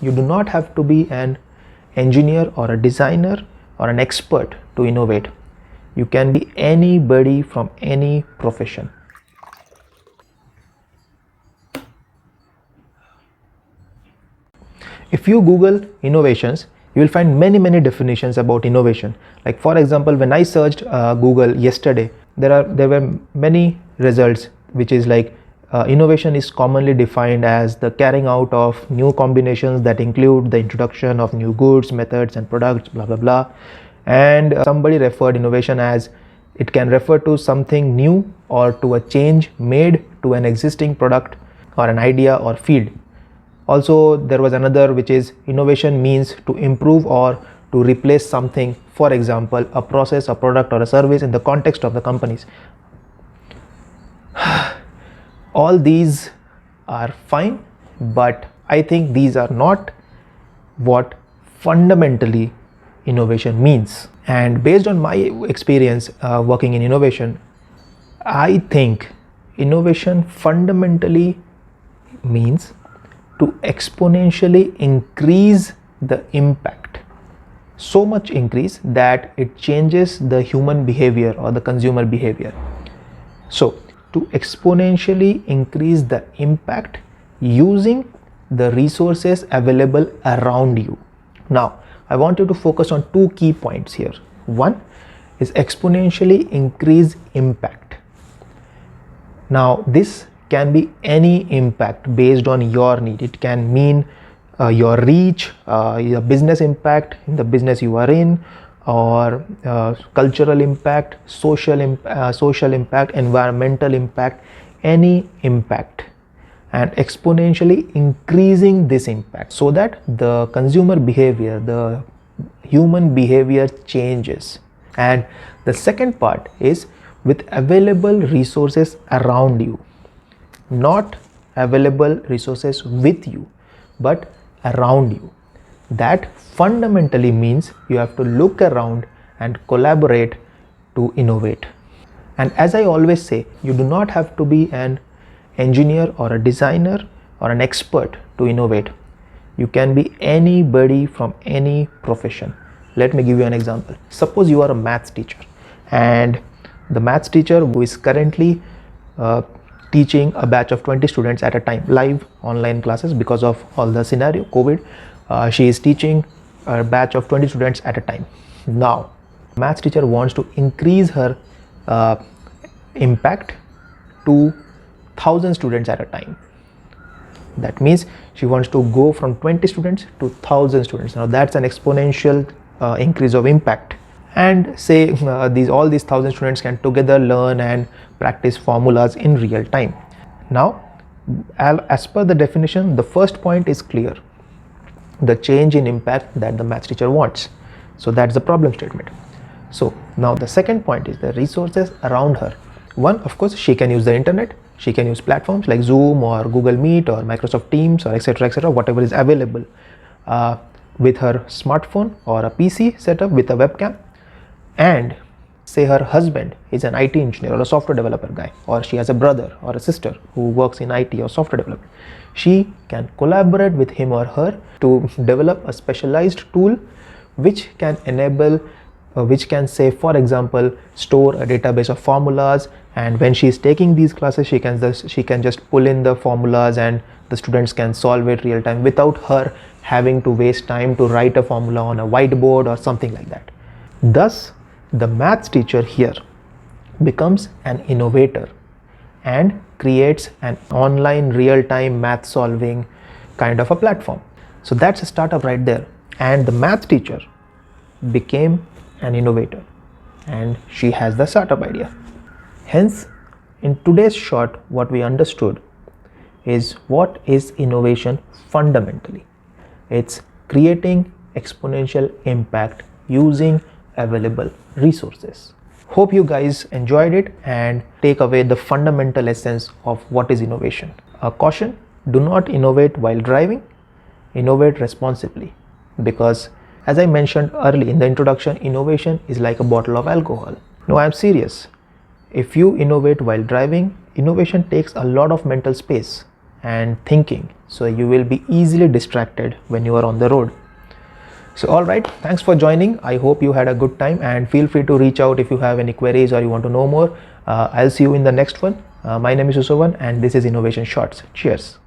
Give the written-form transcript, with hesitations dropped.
you do not have to be an engineer or a designer or an expert to innovate. You can be anybody from any profession. If you Google innovations, you will find many definitions about innovation. Like for example, when I searched Google yesterday, there were many results, which is like innovation is commonly defined as the carrying out of new combinations that include the introduction of new goods, methods and products, blah blah blah. And somebody referred innovation as it can refer to something new or to a change made to an existing product or an idea or field. Also, there was another, which is innovation means to improve or to replace something, for example, a process, a product or a service in the context of the companies. All these are fine, but I think these are not what fundamentally innovation means. And based on my experience working in innovation, I think innovation fundamentally means to exponentially increase the impact, so much increase that it changes the human behavior or the consumer behavior. So to exponentially increase the impact using the resources available around you. Now I want you to focus on two key points here. One is exponentially increase impact. Now this can be any impact based on your need. It can mean your reach, your business impact in the business you are in, or cultural impact, social impact, environmental impact, any impact, and exponentially increasing this impact so that the consumer behavior, the human behavior changes. And the second part is with available resources around you, not available resources with you, but around you. That fundamentally means you have to look around and collaborate to innovate. And as I always say, you do not have to be an engineer or a designer or an expert to innovate. You can be anybody from any profession. Let me give you an example. Suppose you are a maths teacher, and the maths teacher who is currently teaching a batch of 20 students at a time, live online classes because of all the scenario, COVID. She is teaching a batch of 20 students at a time. Now, maths teacher wants to increase her impact to 1,000 students at a time. That means she wants to go from 20 students to 1,000 students. Now that's an exponential increase of impact. And say all these 1,000 students can together learn and practice formulas in real time. Now, as per the definition, the first point is clear: the change in impact that the maths teacher wants. So that's the problem statement. So now the second point is the resources around her. One, of course, she can use the internet. She can use platforms like Zoom or Google Meet or Microsoft Teams or etc., whatever is available with her smartphone or a PC setup with a webcam. And say her husband is an IT engineer or a software developer guy, or she has a brother or a sister who works in IT or software development. She can collaborate with him or her to develop a specialized tool which can enable, which can say, for example, store a database of formulas, and when she is taking these classes, she can just pull in the formulas and the students can solve it real time without her having to waste time to write a formula on a whiteboard or something like that. Thus, the maths teacher here becomes an innovator and creates an online real-time math solving kind of a platform. So that's a startup right there. And the math teacher became an innovator and she has the startup idea. Hence, in today's short, what we understood is what is innovation fundamentally. It's creating exponential impact using available resources. Hope you guys enjoyed it and take away the fundamental essence of what is innovation. A caution: do not innovate while driving, innovate responsibly, because as I mentioned early in the introduction, innovation is like a bottle of alcohol. No, I'm serious. If you innovate while driving, innovation takes a lot of mental space and thinking, so you will be easily distracted when you are on the road. So all right, thanks for joining. I hope you had a good time, and feel free to reach out if you have any queries or you want to know more. I'll see you in the next one. My name is Usovan and this is Innovation Shots. Cheers.